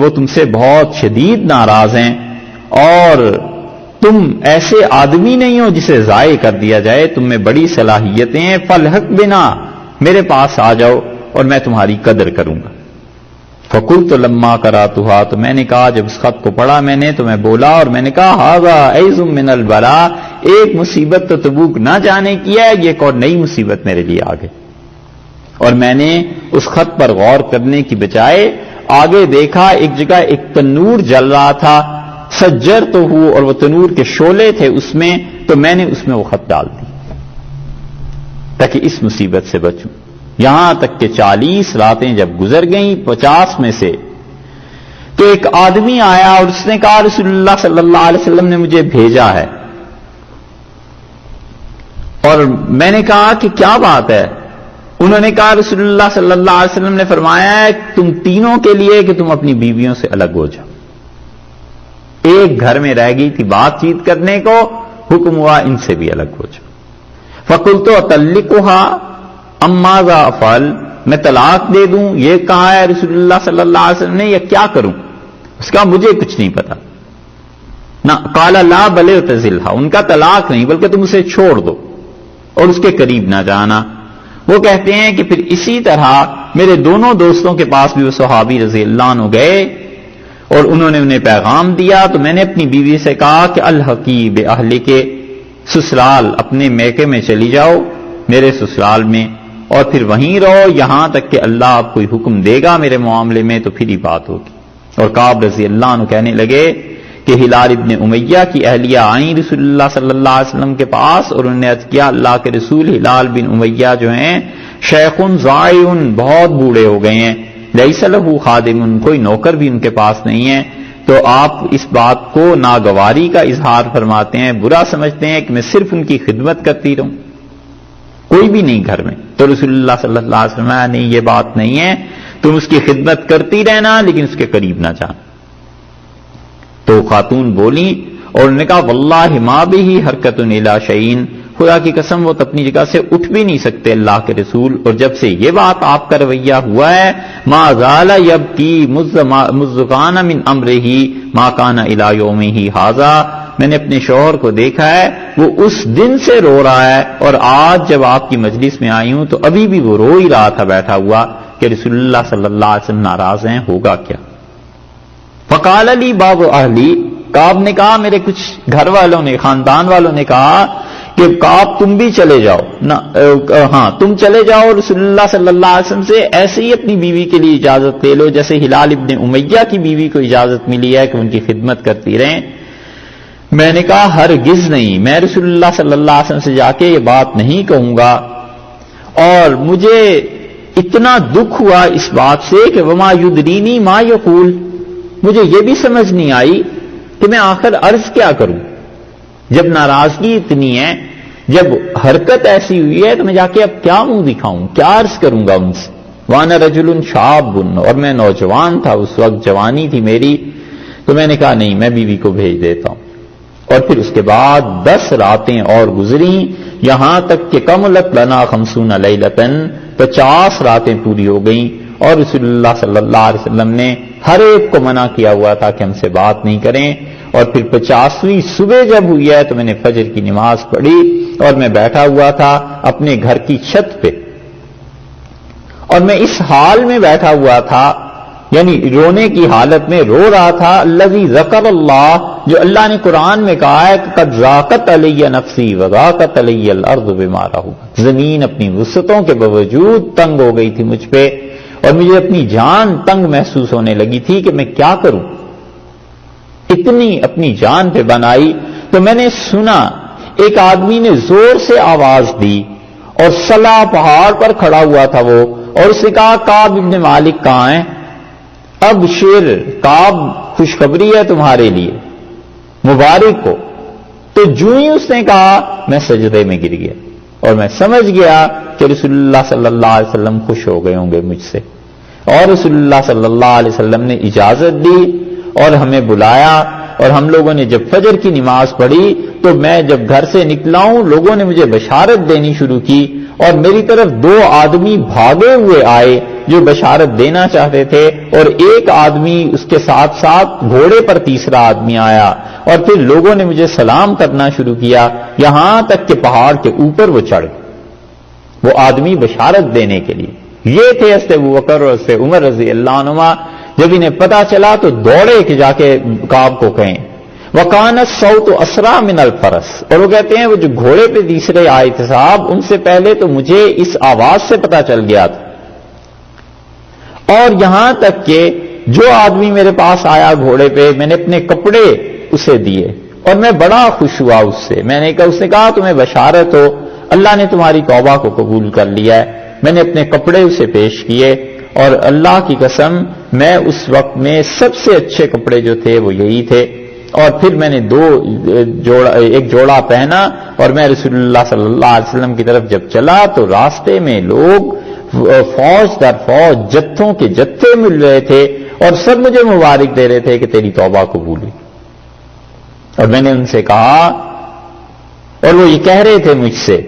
وہ تم سے بہت شدید ناراض ہیں، اور تم ایسے آدمی نہیں ہو جسے ضائع کر دیا جائے، تم میں بڑی صلاحیتیں ہیں. فَالْحَقْ بِنَا، میرے پاس آ جاؤ اور میں تمہاری قدر کروں گا. فَقُلْتُ لَمَّا قَرَأْتُهَا، تو میں نے کہا جب اس خط کو پڑھا میں نے تو میں بولا اور میں نے کہا هَذَا عِزٌ مِّنَ الْبَلَاءِ، ایک مصیبت تو تبوک نہ جانے کی ہے، یہ ایک اور نئی مصیبت میرے لیے آ گئی. اور میں نے اس خط پر غور کرنے کی بجائے آگے دیکھا، ایک جگہ ایک تنور جل رہا تھا، سجر تو ہو، اور وہ تنور کے شعلے تھے اس میں، تو میں نے اس میں وہ خط ڈال دی تاکہ اس مصیبت سے بچوں. یہاں تک کہ 40 راتیں جب گزر گئیں 50 میں سے، تو ایک آدمی آیا اور اس نے کہا رسول اللہ صلی اللہ علیہ وسلم نے مجھے بھیجا ہے. اور میں نے کہا کہ کیا بات ہے؟ انہوں نے کہا رسول اللہ صلی اللہ علیہ وسلم نے فرمایا ہے تم تینوں کے لیے کہ تم اپنی بیویوں سے الگ ہو جاؤ. ایک گھر میں رہ گئی تھی بات چیت کرنے کو، حکم ہوا ان سے بھی الگ ہو جاؤ. فقلت اطلقها ام ماذا افعل، میں طلاق دے دوں یہ کہا ہے رسول اللہ صلی اللہ علیہ وسلم نے، یا کیا کروں؟ اس کا مجھے کچھ نہیں پتا. نہ قال لا بل اعتزلها، ان کا طلاق نہیں بلکہ تم اسے چھوڑ دو اور اس کے قریب نہ جانا. وہ کہتے ہیں کہ پھر اسی طرح میرے دونوں دوستوں کے پاس بھی وہ صحابی رضی اللہ عنہ گئے اور انہوں نے انہیں پیغام دیا. تو میں نے اپنی بیوی سے کہا کہ الحقی باہلک، سسرال اپنے میکے میں چلی جاؤ، میرے سسرال میں، اور پھر وہیں رہو یہاں تک کہ اللہ آپ کوئی حکم دے گا میرے معاملے میں تو پھر ہی بات ہوگی. اور کعب رضی اللہ عنہ کہنے لگے کہ ہلال ابن امیہ کی اہلیہ آئیں رسول اللہ صلی اللہ علیہ وسلم کے پاس اور انہوں نے عرض کیا اللہ کے رسول ہلال بن امیہ جو ہیں شیخ ضائع، بہت بوڑھے ہو گئے ہیں، لیس لہ خادم، کوئی نوکر بھی ان کے پاس نہیں ہے. تو آپ اس بات کو ناگواری کا اظہار فرماتے ہیں، برا سمجھتے ہیں کہ میں صرف ان کی خدمت کرتی رہوں، کوئی بھی نہیں گھر میں. تو رسول اللہ صلی اللہ علیہ وسلم نہیں، یہ بات نہیں ہے، تم اس کی خدمت کرتی رہنا لیکن اس کے قریب نہ جانا. تو خاتون بولی اور انہوں نے کہا واللہ ما بہ حرکت الی شیء، خدا کی قسم وہ تو اپنی جگہ سے اٹھ بھی نہیں سکتے اللہ کے رسول، اور جب سے یہ بات آپ کا رویہ ہوا ہے ما زال یبکی مذ کان من امرہ ما کان الی یومہ ھذا، میں نے اپنے شوہر کو دیکھا ہے وہ اس دن سے رو رہا ہے اور آج جب آپ کی مجلس میں آئی ہوں تو ابھی بھی وہ رو ہی رہا تھا بیٹھا ہوا کہ رسول اللہ صلی اللہ علیہ وسلم ناراض ہیں، ہوگا کیا؟ فقال لی باب اہلی، کعب نے کہا میرے کچھ گھر والوں نے، خاندان والوں نے کہا کہ کعب تم بھی چلے جاؤ، ہاں تم چلے جاؤ رسول اللہ صلی اللہ علیہ وسلم سے ایسے ہی اپنی بیوی کے لیے اجازت لے لو جیسے ہلال ابن امیہ کی بیوی کو اجازت ملی ہے کہ ان کی خدمت کرتی رہیں. میں نے کہا ہرگز نہیں، میں رسول اللہ صلی اللہ علیہ وسلم سے جا کے یہ بات نہیں کہوں گا. اور مجھے اتنا دکھ ہوا اس بات سے کہ وما یدرینی ما یقول، مجھے یہ بھی سمجھ نہیں آئی کہ میں آخر عرض کیا کروں. جب ناراضگی اتنی ہے، جب حرکت ایسی ہوئی ہے تو میں جا کے اب کیا منہ دکھاؤں، کیا عرض کروں گا ان سے. وانا رجل شاب، اور میں نوجوان تھا اس وقت، جوانی تھی میری. تو میں نے کہا نہیں میں بیوی کو بھیج دیتا ہوں. اور پھر اس کے بعد 10 راتیں اور گزری یہاں تک کہ کملت لنا 50 لیلۃ، 50 راتیں پوری ہو گئیں. اور رسول اللہ صلی اللہ علیہ وسلم نے ہر ایک کو منع کیا ہوا تھا کہ ہم سے بات نہیں کریں. اور پھر 50ویں صبح جب ہوئی ہے تو میں نے فجر کی نماز پڑھی اور میں بیٹھا ہوا تھا اپنے گھر کی چھت پہ، اور میں اس حال میں بیٹھا ہوا تھا یعنی رونے کی حالت میں رو رہا تھا. الذی ذکر اللہ، جو اللہ نے قرآن میں کہا ہے کہ قد ضاقت علی نفسی وضاقت علی الارض بما رحبت، زمین اپنی وسعتوں کے باوجود تنگ ہو گئی تھی مجھ پہ اور مجھے اپنی جان تنگ محسوس ہونے لگی تھی کہ میں کیا کروں. اتنی اپنی جان پہ بنائی تو میں نے سنا ایک آدمی نے زور سے آواز دی اور صلا پہاڑ پر کھڑا ہوا تھا وہ، اور اس نے کہا کعب ابن مالک کہاں ہیں؟ اب شیر کعب خوشخبری ہے تمہارے لیے، مبارک ہو. تو جو ہی اس نے کہا میں سجدے میں گر گیا اور میں سمجھ گیا کہ رسول اللہ صلی اللہ علیہ وسلم خوش ہو گئے ہوں گے مجھ سے. اور رسول اللہ صلی اللہ علیہ وسلم نے اجازت دی اور ہمیں بلایا، اور ہم لوگوں نے جب فجر کی نماز پڑھی تو میں جب گھر سے نکلا ہوں لوگوں نے مجھے بشارت دینی شروع کی اور میری طرف 2 آدمی بھاگے ہوئے آئے جو بشارت دینا چاہتے تھے، اور ایک آدمی اس کے ساتھ ساتھ گھوڑے پر تیسرا آدمی آیا، اور پھر لوگوں نے مجھے سلام کرنا شروع کیا یہاں تک کہ پہاڑ کے اوپر وہ چڑھ گئے وہ آدمی بشارت دینے کے لیے. یہ تھے حضرت ابوبکر اور حضرت عمر رضی اللہ عنہما. جب انہیں پتا چلا تو دوڑے کہ جا کے کعب کو کہیں. وَكَانَ الصَّوْتُ أَسْرَعَ مِنَ الْفَرَسِ، اور وہ کہتے ہیں وہ جو گھوڑے پہ تیسرے آئے تھے صاحب ان سے پہلے تو مجھے اس آواز سے پتا چل گیا تھا. اور یہاں تک کہ جو آدمی میرے پاس آیا گھوڑے پہ میں نے اپنے کپڑے اسے دیے اور میں بڑا خوش ہوا اس سے. میں نے کہا، اس نے کہا تمہیں بشارت ہو اللہ نے تمہاری توبہ کو قبول کر لیا ہے. میں نے اپنے کپڑے اسے پیش کیے اور اللہ کی قسم میں اس وقت میں سب سے اچھے کپڑے جو تھے وہ یہی تھے. اور پھر میں نے ایک جوڑا پہنا اور میں رسول اللہ صلی اللہ علیہ وسلم کی طرف جب چلا تو راستے میں لوگ فوج در فوج جتھوں کے جتھے مل رہے تھے اور سب مجھے مبارک دے رہے تھے کہ تیری توبہ قبول ہوئی. اور میں نے ان سے کہا اور وہ یہ کہہ رہے تھے مجھ سے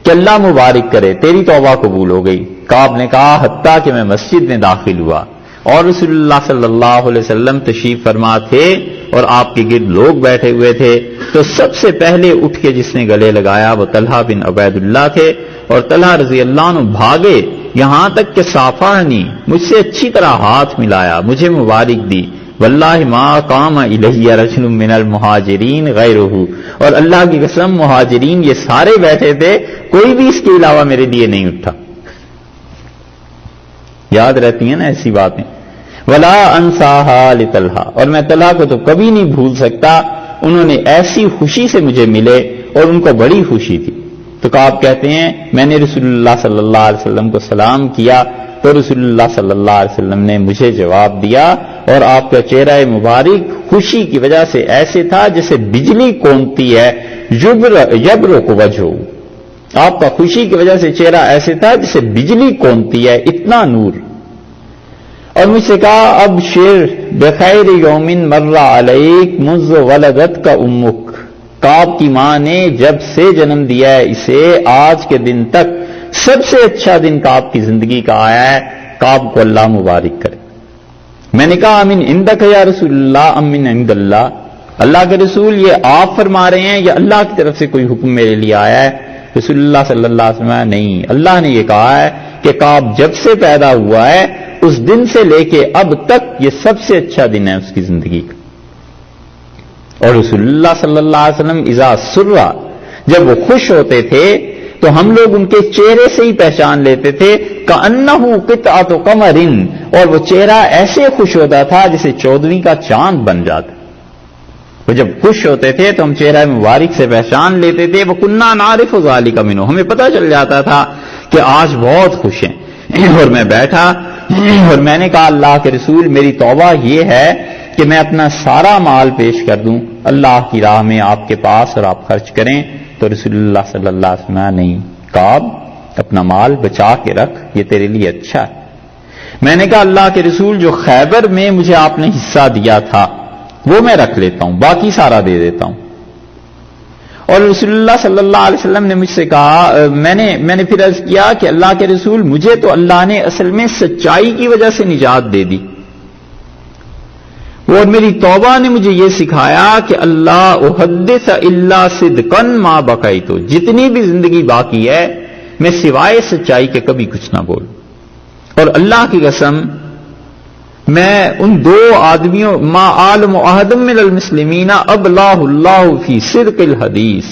کہ اللہ مبارک کرے تیری توبہ قبول ہو گئی. کعب نے کہا حتیٰ کہ میں مسجد میں داخل ہوا اور رسول اللہ صلی اللہ علیہ وسلم تشریف فرما تھے اور آپ کے گرد لوگ بیٹھے ہوئے تھے، تو سب سے پہلے اٹھ کے جس نے گلے لگایا وہ طلحہ بن عبید اللہ تھے، اور طلحہ رضی اللہ عنہ بھاگے یہاں تک کہ صافحنی، مجھ سے اچھی طرح ہاتھ ملایا، مجھے مبارک دی. واللہ ما قام الیہ رجل من المہاجرین غیرہ، اور اللہ کی قسم مہاجرین یہ سارے بیٹھے تھے، کوئی بھی اس کے علاوہ میرے لیے نہیں اٹھا. یاد رہتی ہیں نا ایسی باتیں. ولا انساہا لطلحہ، اور میں طلحہ کو تو کبھی نہیں بھول سکتا، انہوں نے ایسی خوشی سے مجھے ملے اور ان کو بڑی خوشی تھی. تو کعب کہتے ہیں میں نے رسول اللہ صلی اللہ علیہ وسلم کو سلام کیا تو رسول اللہ صلی اللہ علیہ وسلم نے مجھے جواب دیا، اور آپ کا چہرہ مبارک خوشی کی وجہ سے ایسے تھا جیسے بجلی کونتی ہے، یبرق کو وجہ، آپ کا خوشی کی وجہ سے چہرہ ایسے تھا جیسے بجلی کونتی ہے، اتنا نور. اور مجھ سے کہا اب شیر بخیر یومن مر علیک مذ ولدت کا امک، کعب کی ماں نے جب سے جنم دیا ہے اسے آج کے دن تک سب سے اچھا دن کعب کی زندگی کا آیا ہے، کعب کو اللہ مبارک کرے. میں نے کہا امن عندک یا رسول اللہ امن عند اللہ، اللہ کے رسول یہ آپ فرما رہے ہیں یا اللہ کی طرف سے کوئی حکم میرے لیے آیا ہے؟ رسول اللہ صلی اللہ علیہ وسلم نہیں، اللہ نے یہ کہا ہے کہ کعب جب سے پیدا ہوا ہے اس دن سے لے کے اب تک یہ سب سے اچھا دن ہے اس کی زندگی کا. اور رسول اللہ صلی اللہ علیہ وسلم اذا سرّا، جب وہ خوش ہوتے تھے تو ہم لوگ ان کے چہرے سے ہی پہچان لیتے تھے کأنہ قطعۃ قمر، اور وہ چہرہ ایسے خوش ہوتا تھا جسے 14ویں کا چاند بن جاتا. وہ جب خوش ہوتے تھے تو ہم چہرہ مبارک سے پہچان لیتے تھے. وَكُنَّا نَعْرِفُ ذَلِكَ مِنْهُ، ہمیں پتہ چل جاتا تھا کہ آج بہت خوش ہیں. اور میں بیٹھا اور میں نے کہا اللہ کے رسول میری توبہ یہ ہے کہ میں اپنا سارا مال پیش کر دوں اللہ کی راہ میں آپ کے پاس اور آپ خرچ کریں. تو رسول اللہ صلی اللہ علیہ وسلم نہیں، کعب اپنا مال بچا کے رکھ، یہ تیرے لیے اچھا ہے. میں نے کہا اللہ کے رسول جو خیبر میں مجھے آپ نے حصہ دیا تھا وہ میں رکھ لیتا ہوں، باقی سارا دے دیتا ہوں. اور رسول اللہ صلی اللہ علیہ وسلم نے مجھ سے کہا میں نے پھر عرض کیا کہ اللہ کے رسول مجھے تو اللہ نے اصل میں سچائی کی وجہ سے نجات دے دی، اور میری توبہ نے مجھے یہ سکھایا کہ اللہ احدث الا صدقا ما بقیت، جتنی بھی زندگی باقی ہے میں سوائے سچائی کے کبھی کچھ نہ بولوں. اور اللہ کی قسم میں ان دو آدمیوں ما عالم احد من المسلمین ابلاہ اللہ فی صدق الحدیث،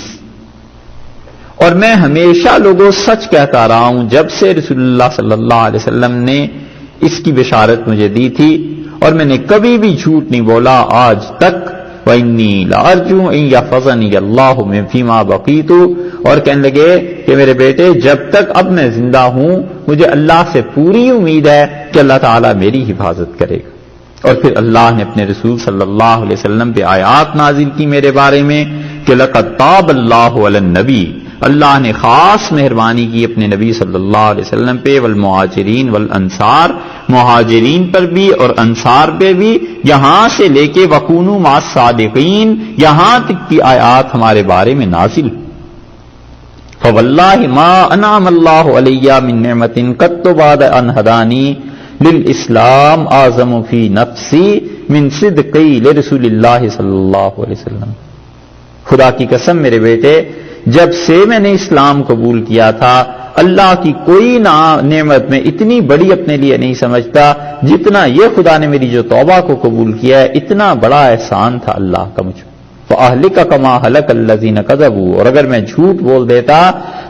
اور میں ہمیشہ لوگوں سچ کہتا رہا ہوں جب سے رسول اللہ صلی اللہ علیہ وسلم نے اس کی بشارت مجھے دی تھی، اور میں نے کبھی بھی جھوٹ نہیں بولا آج تک. وَإِنِّي لَأَرْجُو أَن يَحْفَظَنِيَ اللَّهُ مِن فِيمَا بَقِيتُ، اور کہنے لگے کہ میرے بیٹے جب تک اب میں زندہ ہوں مجھے اللہ سے پوری امید ہے کہ اللہ تعالیٰ میری حفاظت کرے گا. اور پھر اللہ نے اپنے رسول صلی اللہ علیہ وسلم پہ آیات نازل کی میرے بارے میں کہ لَقَدْ طَابَ اللَّهُ عَلَى النَّبِيِّ، اللہ نے خاص مہربانی کی اپنے نبی صلی اللہ علیہ وسلم پہ، والمہاجرین والانصار، مہاجرین پر بھی اور انصار پہ بھی، یہاں سے لے کے وَكُونُوا مَعَ الصَّادِقِينَ یہاں تک کی آیات ہمارے بارے میں نازل. فَوَاللَّهِ مَا أَنْعَمَ اللَّهُ عَلَيَّ مِن نِعْمَةٍ قَطُّ بَعْدَ أَنْ هَدَانِي لِلْإِسْلَامِ أَعْظَمُ فِي نَفْسِي مِن صِدْقِي لِرَسُولِ اللَّهِ صلی اللہ علیہ وسلم. خدا کی قسم میرے بیٹے جب سے میں نے اسلام قبول کیا تھا اللہ کی کوئی نعمت میں اتنی بڑی اپنے لیے نہیں سمجھتا جتنا یہ خدا نے میری جو توبہ کو قبول کیا ہے، اتنا بڑا احسان تھا اللہ کا مجھ پر. فَأَهْلِكَ كَمَا هَلَكَ الَّذِينَ كَذَبُوا، اور اگر میں جھوٹ بول دیتا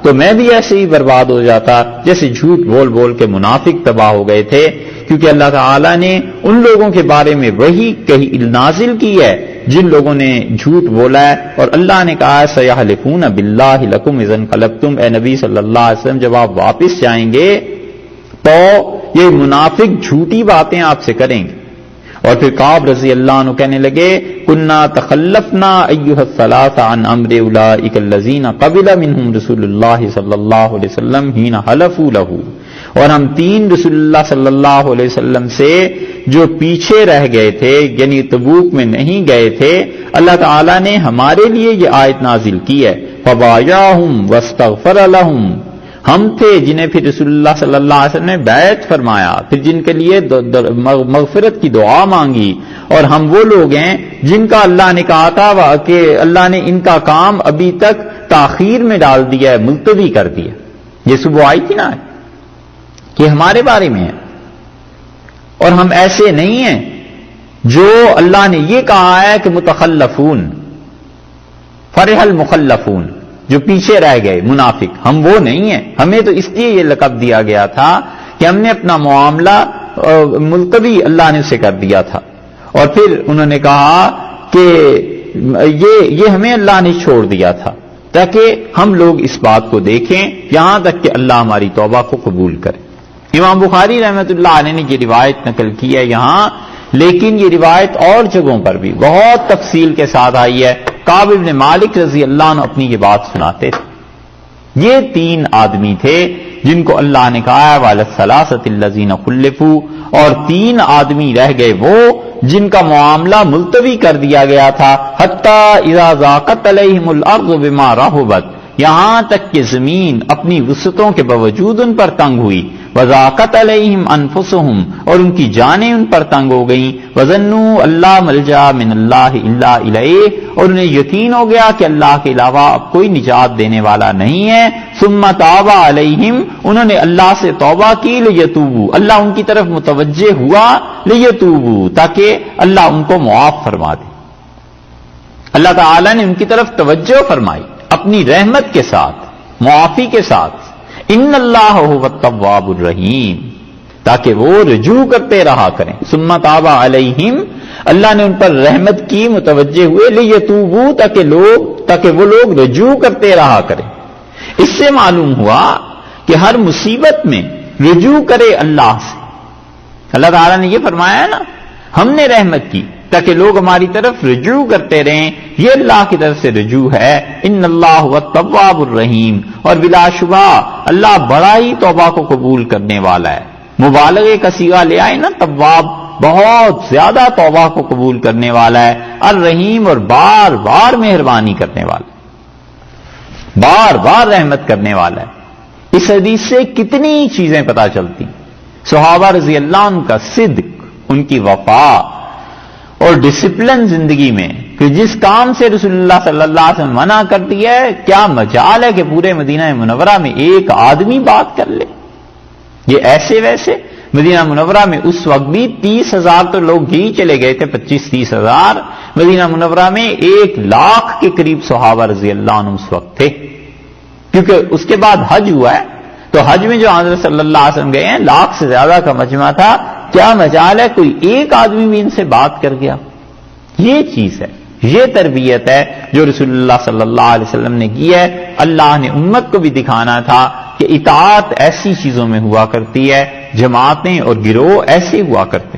تو میں بھی ایسے ہی برباد ہو جاتا جیسے جھوٹ بول بول کے منافق تباہ ہو گئے تھے. کیونکہ اللہ تعالیٰ نے ان لوگوں کے بارے میں وہی کہی نازل کی ہے جن لوگوں نے جھوٹ بولا ہے، اور اللہ نے کہا ہے سَيَحْلِفُونَ بِاللَّهِ لَكُمْ إِذَا انقَلَبْتُمْ، اے نبی صلی اللہ علیہ وسلم جب آپ واپس جائیں گے تو یہ منافق جھوٹی باتیں آپ سے کریں گے. اور پھر کعب رضی اللہ عنہ کہنے لگے کنا تخلفنا ایھا الثلاث عن امر اولئک الذین قبل منہم رسول اللہ صلی اللہ علیہ وسلم حین حلفوا له، اور ہم تین رسول اللہ صلی اللہ علیہ وسلم سے جو پیچھے رہ گئے تھے یعنی تبوک میں نہیں گئے تھے، اللہ تعالیٰ نے ہمارے لیے یہ آیت نازل کی ہے فبایعہم واستغفر لہم، ہم تھے جنہیں پھر رسول اللہ صلی اللہ علیہ وسلم نے بیعت فرمایا، پھر جن کے لیے مغفرت کی دعا مانگی، اور ہم وہ لوگ ہیں جن کا اللہ نے کہا تھا کہ اللہ نے ان کا کام ابھی تک تاخیر میں ڈال دیا ہے، ملتوی کر دیا۔ یہ صبح آئی تھی نا کہ ہمارے بارے میں ہے، اور ہم ایسے نہیں ہیں جو اللہ نے یہ کہا ہے کہ متخلفون، فرح المخلفون، جو پیچھے رہ گئے منافق، ہم وہ نہیں ہیں۔ ہمیں تو اس لیے یہ لقب دیا گیا تھا کہ ہم نے اپنا معاملہ ملتوی اللہ نے اسے کر دیا تھا، اور پھر انہوں نے کہا کہ یہ ہمیں اللہ نے چھوڑ دیا تھا تاکہ ہم لوگ اس بات کو دیکھیں یہاں تک کہ اللہ ہماری توبہ کو قبول کرے۔ امام بخاری رحمۃ اللہ علیہ نے یہ روایت نقل کی ہے یہاں، لیکن یہ روایت اور جگہوں پر بھی بہت تفصیل کے ساتھ آئی ہے۔ کعب بن مالک رضی اللہ عنہ اپنی یہ بات سناتے تھے۔ یہ 3 آدمی تھے جن کو اللہ نے کہا ہے وَالثَّلَاثَةِ الَّذِينَ خُلِّفُوا، اور 3 آدمی رہ گئے وہ جن کا معاملہ ملتوی کر دیا گیا تھا، حَتَّى إِذَا ضَاقَتْ عَلَيْهِمُ الْأَرْضُ بِمَا رَحُبَتْ، یہاں تک کہ زمین اپنی وسعتوں کے باوجود ان پر تنگ ہوئی، وَضَاقَتْ عَلَيْهِمْ أَنفُسُهُمْ، اور ان کی جانیں ان پر تنگ ہو گئیں، وَظَنُّوا أَلَّا مَلْجَأَ مِنَ اللَّهِ إِلَّا إِلَيْهِ، اور انہیں یقین ہو گیا کہ اللہ کے علاوہ اب کوئی نجات دینے والا نہیں ہے، ثُمَّ تَابَ عَلَيْهِمْ، انہوں نے اللہ سے توبہ کی، لِيَتُوبُوا، اللہ ان کی طرف متوجہ ہوا، لِيَتُوبُوا، تاکہ اللہ ان کو معاف فرما دے۔ اللہ تعالیٰ نے ان کی طرف توجہ فرمائی اپنی رحمت کے ساتھ، معافی کے ساتھ، ان اللہ هو التواب الرحیم، تاکہ وہ رجوع کرتے رہا کریں۔ ثم تاب علیہم، اللہ نے ان پر رحمت کی، متوجہ ہوئے، لیتوبوا، تاکہ وہ لوگ رجوع کرتے رہا کریں۔ اس سے معلوم ہوا کہ ہر مصیبت میں رجوع کرے اللہ سے۔ اللہ تعالیٰ نے یہ فرمایا ہے نا، ہم نے رحمت کی تاکہ لوگ ہماری طرف رجوع کرتے رہیں، یہ اللہ کی طرف سے رجوع ہے۔ ان اللہ هو التواب الرحیم، اور بلا شبہ اللہ بڑا ہی توبہ کو قبول کرنے والا ہے۔ مبالغے کا صیغہ لے آئے نا تواب، بہت زیادہ توبہ کو قبول کرنے والا ہے۔ الرحیم، اور بار بار مہربانی کرنے والا ہے، بار بار رحمت کرنے والا ہے۔ اس حدیث سے کتنی چیزیں پتہ چلتی، صحابہ رضی اللہ عنہ کا صدق، ان کی وفا اور ڈسپلن زندگی میں، کہ جس کام سے رسول اللہ صلی اللہ علیہ وسلم منع کر دیا ہے، کیا مجال ہے کہ پورے مدینہ منورہ میں ایک آدمی بات کر لے۔ یہ ایسے ویسے مدینہ منورہ میں اس وقت بھی 30,000 تو لوگ ہی چلے گئے تھے، 25-30,000۔ مدینہ منورہ میں 1,00,000 کے قریب صحابہ رضی اللہ عنہ اس وقت تھے، کیونکہ اس کے بعد حج ہوا ہے، تو حج میں جو حضرت صلی اللہ علیہ وسلم گئے ہیں 1,00,000 سے زیادہ کا مجمع تھا۔ کیا مجال ہے کوئی ایک آدمی بھی ان سے بات کر گیا؟ یہ چیز ہے، یہ تربیت ہے جو رسول اللہ صلی اللہ علیہ وسلم نے کی ہے۔ اللہ نے امت کو بھی دکھانا تھا کہ اطاعت ایسی چیزوں میں ہوا کرتی ہے، جماعتیں اور گروہ ایسے ہوا کرتے